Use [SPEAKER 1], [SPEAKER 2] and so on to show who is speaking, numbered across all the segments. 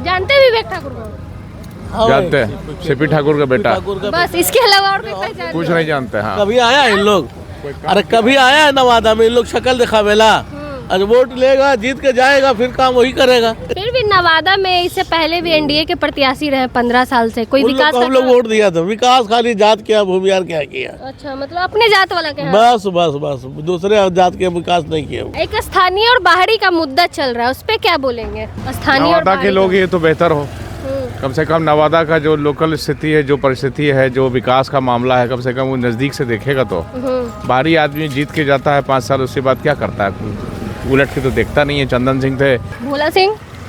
[SPEAKER 1] जानते हैं विवेक ठाकुर को?
[SPEAKER 2] जानते हैं, सीपी ठाकुर का बेटा।
[SPEAKER 1] बस इसके अलावा और कोई पहचान
[SPEAKER 2] कुछ नहीं जानते। हाँ,
[SPEAKER 3] कभी आया इन लोग? अरे कभी आया है नवादा में? इन लोग शक्ल दिखावेला। अरे वोट लेगा, जीत के जाएगा, फिर काम वही करेगा।
[SPEAKER 1] फिर भी नवादा में इससे पहले भी एनडीए के प्रत्याशी रहे 15 साल से, कोई विकास
[SPEAKER 3] हम लोग वोट दिया था। विकास खाली जात क्या, भूमियार क्या किया?
[SPEAKER 1] अच्छा, मतलब अपने जात वाला के यहाँ?
[SPEAKER 3] बस बस बस, दूसरे जात के विकास नहीं किया।
[SPEAKER 1] एक स्थानीय और बाहरी का मुद्दा चल रहा है, उस पे क्या बोलेंगे? स्थानीय और
[SPEAKER 2] नवादा के
[SPEAKER 1] बाहरी
[SPEAKER 2] लोग ये तो बेहतर हो,
[SPEAKER 1] हम्म,
[SPEAKER 2] कम से कम नवादा का जो लोकल स्थिति है, जो परिस्थिति है, जो विकास का मामला है, कम से कम वो नज़दीक से देखेगा तो। बाहरी आदमी जीत के जाता है 5 साल, उसके बाद क्या करता है? उलट के तो देखता नहीं है। चंदन सिंह थे।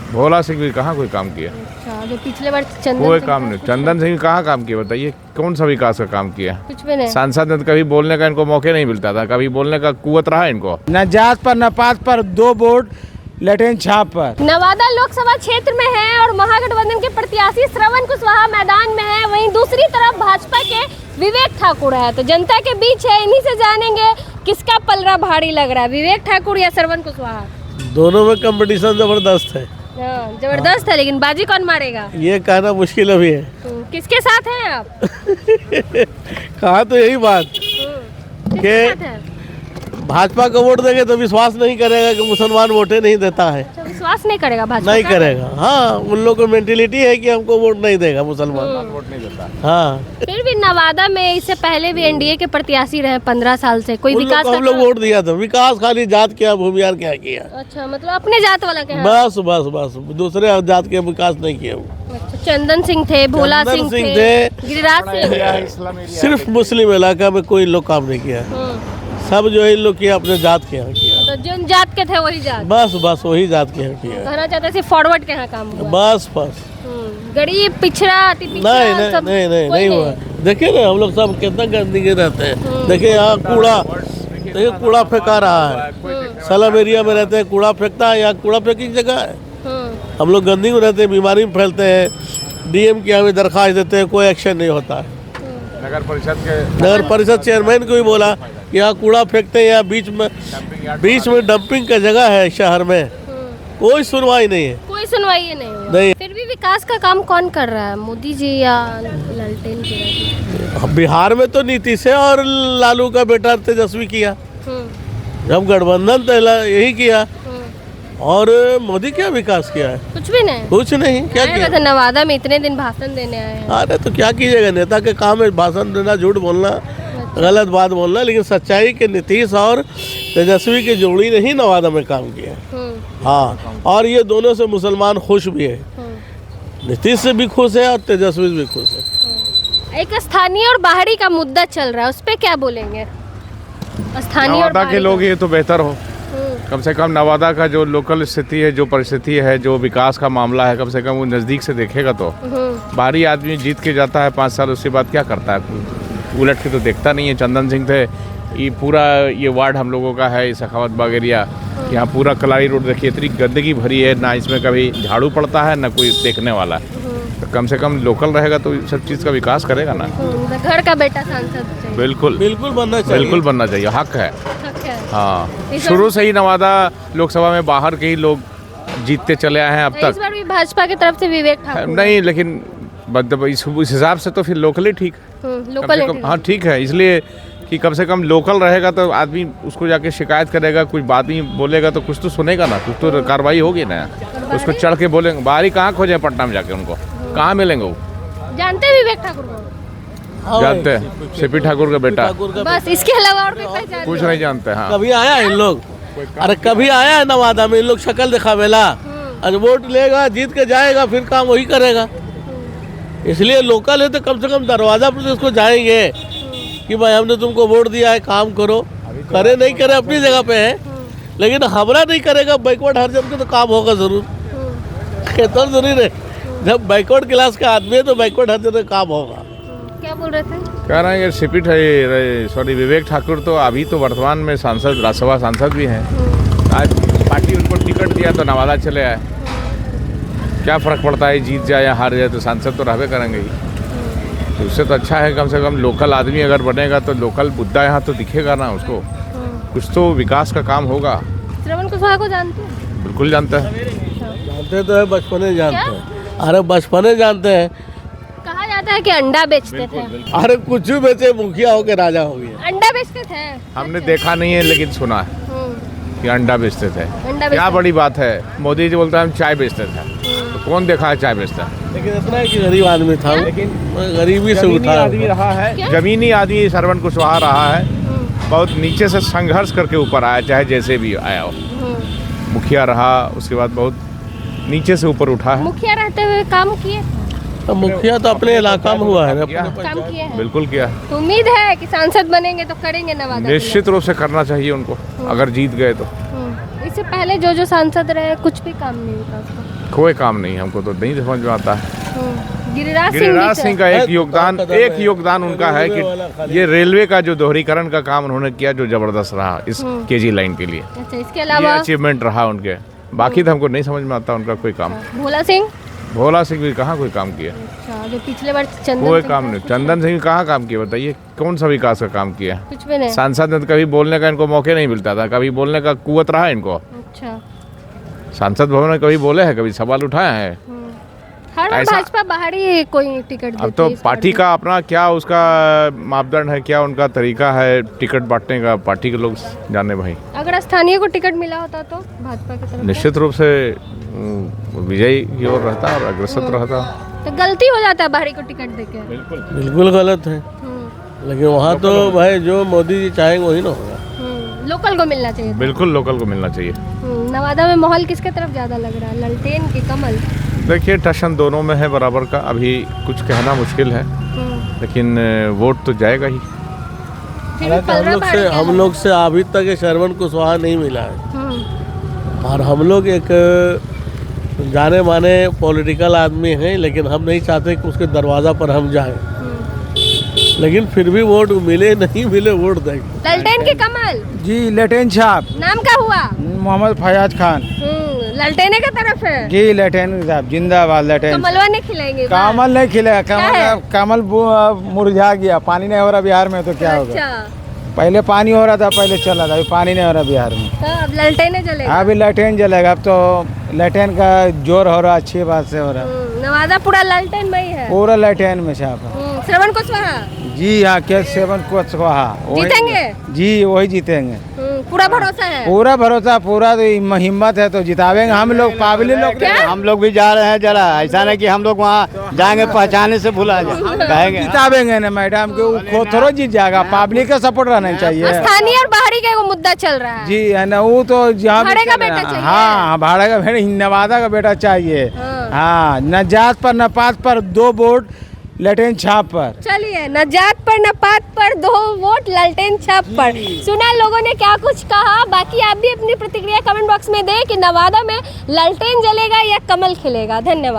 [SPEAKER 2] भोला सिंह भी कहाँ कोई काम किया?
[SPEAKER 1] अच्छा, जो पिछले बार चंदन
[SPEAKER 2] कोई
[SPEAKER 1] सिंह
[SPEAKER 2] काम
[SPEAKER 1] था,
[SPEAKER 2] नहीं।
[SPEAKER 1] कुछ
[SPEAKER 2] चंदन सिंह कहाँ काम किया बताइए? कौन सा विकास का काम किया?
[SPEAKER 1] कुछ भी नहीं।
[SPEAKER 2] सांसद में तो कभी बोलने का इनको मौके नहीं मिलता था, कभी बोलने का कुवत रहा इनको।
[SPEAKER 4] न जात पर न पात पर, 2 वोट लैट्रिन छाप पर।
[SPEAKER 1] नवादा लोकसभा क्षेत्र में है और महागठबंधन के प्रत्याशी श्रवण कुशवाहा मैदान में है, वहीं दूसरी तरफ भाजपा के विवेक ठाकुर है। तो जनता के बीच है, इन्हीं से जानेंगे किसका पलड़ा भारी लग रहा है, विवेक ठाकुर या श्रवण कुशवाहा?
[SPEAKER 3] दोनों में कंपटीशन जबरदस्त है।
[SPEAKER 1] जबरदस्त है, लेकिन बाजी कौन मारेगा
[SPEAKER 3] ये कहना मुश्किल अभी है।
[SPEAKER 1] किसके साथ हैं आप?
[SPEAKER 3] कहा तो यही बात
[SPEAKER 1] किसके साथ हैं?
[SPEAKER 3] भाजपा को वोट देंगे तो विश्वास नहीं करेगा कि मुसलमान वोटे नहीं देता है।
[SPEAKER 1] अच्छा, विश्वास नहीं करेगा भाजपा
[SPEAKER 3] नहीं
[SPEAKER 1] का?
[SPEAKER 3] करेगा। हाँ, उन लोगों को मेंटेलिटी है कि हमको वोट नहीं देगा मुसलमान।
[SPEAKER 2] वोट नहीं देता।
[SPEAKER 3] हाँ,
[SPEAKER 1] फिर भी नवादा में इससे पहले भी एनडीए के प्रत्याशी रहे 15 साल से, कोई विकास
[SPEAKER 3] हम लोग वोट दिया था। विकास खाली जात क्या, भूमियार क्या किया?
[SPEAKER 1] अच्छा, मतलब अपने जात वाला के यहाँ?
[SPEAKER 3] बस बस बस, दूसरे जात के विकास नहीं किया।
[SPEAKER 1] अच्छा, चंदन सिंह थे, भोला
[SPEAKER 3] चंदन
[SPEAKER 1] सिंह
[SPEAKER 3] सिंह
[SPEAKER 1] थे,
[SPEAKER 3] थे।
[SPEAKER 1] गिरिराज सिंह।
[SPEAKER 3] सिर्फ मुस्लिम इलाका में कोई लोग काम नहीं किया। सब जो है इन लोग किया अपने जात के यहाँ किया।
[SPEAKER 1] तो जिन जात के थे वही जात?
[SPEAKER 3] बस बस, वही जात के यहाँ किया।
[SPEAKER 1] कहना चाहते सिर्फ फॉरवर्ड के यहाँ काम हुआ?
[SPEAKER 3] बस बस,
[SPEAKER 1] गरीब, पिछड़ा, अति पिछड़ा,
[SPEAKER 3] नहीं नहीं
[SPEAKER 1] सब
[SPEAKER 3] नहीं नहीं
[SPEAKER 1] कोई
[SPEAKER 3] नहीं हुआ। देखिए ना, हम लोग सब कितना गंदगी रहते हैं। देखिए यहाँ कूड़ा, देखिए कूड़ा फेंका रहा है। सलम एरिया में रहते हैं, कूड़ा फेंकता है। यहाँ कूड़ा फेंकी जगह है। हम लोग गंदगी में रहते हैं, बीमारी में फैलते हैं। डीएम की हमें दरख्वास्त देते हैं, कोई एक्शन नहीं होता है। नगर परिषद चेयरमैन को भी बोला कि यहाँ कूड़ा फेंकते हैं, यहाँ बीच में डंपिंग का जगह है शहर में, कोई सुनवाई नहीं है।
[SPEAKER 1] कोई सुनवाई नहीं हुई।
[SPEAKER 3] नहीं।
[SPEAKER 1] फिर भी विकास का काम कौन कर रहा है, मोदी जी या लालटेन की?
[SPEAKER 3] बिहार में तो नीतीश है और लालू का बेटा तेजस्वी किया। जब गठबंधन तो यही किया। और मोदी क्या विकास किया है?
[SPEAKER 1] कुछ भी नहीं।
[SPEAKER 3] कुछ नहीं। क्या किया?
[SPEAKER 1] तो नवादा में इतने दिन भाषण देने आए हैं।
[SPEAKER 3] अरे तो क्या कीजिएगा, नेता के काम है भाषण देना, झूठ बोलना, गलत बात बोलना, लेकिन सच्चाई के नीतीश और तेजस्वी की जोड़ी ने ही नवादा में काम किया है। हाँ, और ये दोनों से मुसलमान खुश भी है। नीतीश से भी खुश है और तेजस्वी से भी खुश है।
[SPEAKER 1] एक स्थानीय और बाहरी का मुद्दा चल रहा है, उस पे क्या बोलेंगे? स्थानीय और
[SPEAKER 2] नवादा के
[SPEAKER 1] बाहरी
[SPEAKER 2] लोग ये तो बेहतर हो, कम से कम नवादा का जो लोकल स्थिति है, जो परिस्थिति है, जो विकास का मामला है, कम से कम वो नज़दीक से देखेगा तो। बाहरी आदमी जीत के जाता है 5 साल, उसके बाद क्या करता है? उलट के तो देखता नहीं है। चंदन सिंह थे। ये पूरा ये वार्ड हम लोगों का है, सखावत बाग एरिया। यहाँ पूरा कलाई रोड देखिए, इतनी गंदगी भरी है, ना इसमें कभी झाड़ू पड़ता है, ना कोई देखने वाला। तो कम से कम लोकल रहेगा तो सब चीज़ का विकास करेगा ना।
[SPEAKER 1] घर का बेटा सांसद चाहिए।
[SPEAKER 3] बिल्कुल बनना चाहिए।
[SPEAKER 2] बिल्कुल बनना चाहिए, हक है। हाँ, शुरू से ही नवादा लोकसभा में बाहर के ही लोग जीतते चले आए हैं अब तक।
[SPEAKER 1] इस बार भी भाजपा की तरफ से विवेक ठाकुर
[SPEAKER 2] नहीं, लेकिन मतलब इस हिसाब से तो फिर लोकल ही ठीक।
[SPEAKER 1] लोकल
[SPEAKER 2] हाँ ठीक है, इसलिए कि कम से कम लोकल रहेगा तो आदमी उसको जाके शिकायत करेगा, कुछ बात नहीं बोलेगा तो कुछ तो सुनेगा ना, कुछ तो कार्रवाई होगी ना। उसको चढ़ के बोलेंगे, बाहरी कहाँ खोजे पटना में जाके, उनको कहाँ मिलेंगे वो?
[SPEAKER 1] जानते हैं विवेक ठाकुर को?
[SPEAKER 2] जानते हैं, सीपी ठाकुर का बेटा।
[SPEAKER 1] बस इसके अलावा और कोई पहचान?
[SPEAKER 2] कुछ नहीं जानते। हाँ,
[SPEAKER 3] कभी आया है इन लोग? अरे कभी आया है नवादा में? इन लोग शक्ल दिखावेला। अरे वोट लेगा, जीत के जाएगा, फिर काम वही करेगा। इसलिए लोकल है तो कम से कम दरवाजा पर उसको जाएंगे कि भाई हमने तुमको वोट दिया है, काम करो। करे नहीं करे अपनी जगह पे है, लेकिन हमरा नहीं करेगा बैकवर्ड हर जगह तो काम होगा जरूर। तो जरूर है, जब बैकवर्ड क्लास का आदमी है तो बैकवर्ड हर जगह काम होगा।
[SPEAKER 1] क्या बोल रहे थे?
[SPEAKER 2] कह रहे हैं सीपी विवेक ठाकुर तो अभी तो वर्तमान में सांसद, राज्यसभा सांसद भी हैं। आज पार्टी उनको टिकट दिया तो नवादा चले आए। क्या फ़र्क पड़ता है, जीत जाए या हार जाए, तो सांसद तो रहबे करेंगे ही। तो उससे तो अच्छा है कम से कम लोकल आदमी अगर बनेगा तो लोकल मुद्दा यहाँ तो दिखेगा ना उसको, कुछ तो विकास का काम होगा।
[SPEAKER 1] श्रवण कुशवाहा को जानते हैं?
[SPEAKER 2] बिल्कुल जानता है।
[SPEAKER 3] जानते तो है, बचपन से जानते हैं। अरे बचपने जानते हैं।
[SPEAKER 1] कहा जाता है कि अंडा बेचते थे।
[SPEAKER 3] अरे कुछ भी बेचे, मुखिया होके राजा हो गया।
[SPEAKER 1] अंडा बेचते थे।
[SPEAKER 2] हमने देखा नहीं है लेकिन सुना है कि अंडा बेचते थे।
[SPEAKER 1] अंडा
[SPEAKER 2] क्या
[SPEAKER 1] बेचते
[SPEAKER 2] बड़ी बात है, मोदी जी बोलता है हम चाय बेचते थे, तो कौन देखा है चाय बेचता?
[SPEAKER 3] लेकिन इतना है कि गरीब आदमी था, लेकिन गरीबी से
[SPEAKER 2] जमीनी
[SPEAKER 3] उठा
[SPEAKER 2] आदमी रहा है,
[SPEAKER 1] क्या?
[SPEAKER 2] जमीनी आदमी श्रवण कुशवाहा रहा है, बहुत नीचे से संघर्ष करके ऊपर आया, चाहे जैसे भी आया हो। मुखिया रहा, उसके बाद बहुत नीचे से ऊपर उठा है।
[SPEAKER 1] मुखिया रहते हुए काम किए,
[SPEAKER 3] तो मुखिया तो अपने इलाका में हुआ है ना,
[SPEAKER 2] किया।
[SPEAKER 3] अपने
[SPEAKER 1] काम किए हैं।
[SPEAKER 2] बिल्कुल किया।
[SPEAKER 1] तो उम्मीद है कि सांसद बनेंगे तो करेंगे नवादा।
[SPEAKER 2] निश्चित रूप से करना चाहिए उनको, अगर जीत गए तो।
[SPEAKER 1] इससे पहले जो सांसद रहे कुछ भी काम नहीं होता उसका।
[SPEAKER 2] कोई काम नहीं, हमको तो नहीं समझ में आता है।
[SPEAKER 1] गिरिराज
[SPEAKER 2] सिंह का एक योगदान उनका है कि ये रेलवे का जो दोहरीकरण का काम उन्होंने किया, जो जबरदस्त रहा इस केजी लाइन के लिए।
[SPEAKER 1] अच्छा, इसके
[SPEAKER 2] ये
[SPEAKER 1] अलावा
[SPEAKER 2] अचीवमेंट रहा उनके। बाकी तो हमको नहीं समझ में आता उनका कोई काम।
[SPEAKER 1] भोला सिंह
[SPEAKER 2] भी कहाँ कोई काम किया?
[SPEAKER 1] अच्छा, जो पिछले बार चंदन
[SPEAKER 2] कोई
[SPEAKER 1] सिंह
[SPEAKER 2] काम
[SPEAKER 1] था,
[SPEAKER 2] नहीं।
[SPEAKER 1] कुछ
[SPEAKER 2] चंदन सिंह कहाँ काम किया बताइए? कौन सा विकास का काम किया?
[SPEAKER 1] कुछ भी नहीं।
[SPEAKER 2] सांसद ने तो कभी बोलने का इनको मौके नहीं मिलता था, कभी बोलने का कुवत रहा इनको।
[SPEAKER 1] अच्छा,
[SPEAKER 2] सांसद भवन में कभी बोले हैं, कभी सवाल उठाए हैं?
[SPEAKER 1] हर बार
[SPEAKER 2] ऐसा-
[SPEAKER 1] भाजपा बाहर ही कोई टिकट देती
[SPEAKER 2] अब तो
[SPEAKER 1] है इस बार
[SPEAKER 2] पार्टी
[SPEAKER 1] भी।
[SPEAKER 2] का अपना क्या उसका मापदंड है, क्या उनका तरीका है टिकट बांटने का, पार्टी के लोग जाने भाई।
[SPEAKER 1] अगर स्थानीय को टिकट मिला होता तो भाजपा की तरफ से?
[SPEAKER 2] निश्चित रूप से विजयी की ओर रहता और अग्रसर रहता।
[SPEAKER 1] तो गलती हो जाता है बाहरी को टिकट देके।
[SPEAKER 3] बिल्कुल गलत है। लेकिन वहाँ तो भाई जो मोदी जी चाहेंगे वही ना होगा।
[SPEAKER 1] लोकल को मिलना चाहिए था।
[SPEAKER 2] बिल्कुल लोकल को मिलना चाहिए।
[SPEAKER 1] नवादा में माहौल किसके तरफ ज्यादा लग रहा है, ललटेन की कमल?
[SPEAKER 2] देखिए टशन दोनों में है बराबर का, अभी कुछ कहना मुश्किल है, लेकिन वोट तो जाएगा ही।
[SPEAKER 1] फिर भी पलरा बाढ़ क्या
[SPEAKER 3] हम
[SPEAKER 1] है?
[SPEAKER 3] लोग से अभी तक श्रवण कुशवाहा नहीं मिला है, और हम लोग एक जाने माने पॉलिटिकल आदमी हैं, लेकिन हम नहीं चाहते कि उसके दरवाज़ा पर हम जाएं। लेकिन फिर भी वोट मिले नहीं मिले वोट देंगे।
[SPEAKER 1] ललटेन की कमल
[SPEAKER 4] जी लटेन छाप
[SPEAKER 1] नाम क्या हुआ?
[SPEAKER 4] मोहम्मद फयाज खान।
[SPEAKER 1] ललटेने का तरफ है।
[SPEAKER 4] जी लटेन साहब जिंदाबाद लटेन।
[SPEAKER 1] कमलवा नहीं खिलाएंगे इस बार?
[SPEAKER 4] कमल नहीं खिलेगा,
[SPEAKER 1] क्या है?
[SPEAKER 4] कमल मुरझा गया, पानी नहीं हो रहा बिहार में तो क्या होगा।
[SPEAKER 1] अच्छा,
[SPEAKER 4] पहले पानी हो रहा था, पहले चला था, अभी पानी नहीं हो रहा बिहार में।
[SPEAKER 1] तो अब ललटेने चलेगा।
[SPEAKER 4] अभी लटेन जलेगा, अब तो लटेन का जोर हो रहा, अच्छी बात से हो रहा,
[SPEAKER 1] नवादा पूरा ललटेन में ही है।
[SPEAKER 4] पूरा लटेन में छाप है।
[SPEAKER 1] श्रवण कुशवाहा
[SPEAKER 4] जी हाँ, के सेवन कुशवाहा
[SPEAKER 1] जीतेंगे?
[SPEAKER 4] जी वही जीतेंगे,
[SPEAKER 1] पूरा भरोसा है।
[SPEAKER 4] पूरा भरोसा, पूरा तो हिम्मत है तो जितावेंगे हम लोग, पब्लिक लोग।
[SPEAKER 1] क्या?
[SPEAKER 5] हम लोग भी जा रहे हैं जरा, ऐसा नहीं कि हम लोग वहाँ जाएंगे पहचाने से भूला जाएंगे।
[SPEAKER 4] जितावेंगे ना मैडम के, थोड़ा जीत जाएगा, पब्लिक का सपोर्ट रहना चाहिए।
[SPEAKER 1] स्थानीय और बाहरी का एगो मुद्दा चल रहा है।
[SPEAKER 4] जी है ना, वो तो जहाँ भी
[SPEAKER 1] भाड़े का
[SPEAKER 4] चल रहा
[SPEAKER 1] बेटा
[SPEAKER 4] है।
[SPEAKER 1] चाहिए।
[SPEAKER 4] हाँ भाड़े का बेटा, नवादा का बेटा चाहिए। हाँ, न जात पर न पात पर 2 वोट लटेन छाप पर।
[SPEAKER 1] चलिए, न जात पर न पात पर 2 वोट ललटेन छाप पर। सुना लोगों ने क्या कुछ कहा, बाकी आप भी अपनी प्रतिक्रिया कमेंट बॉक्स में दें कि नवादा में ललटेन जलेगा या कमल खिलेगा। धन्यवाद।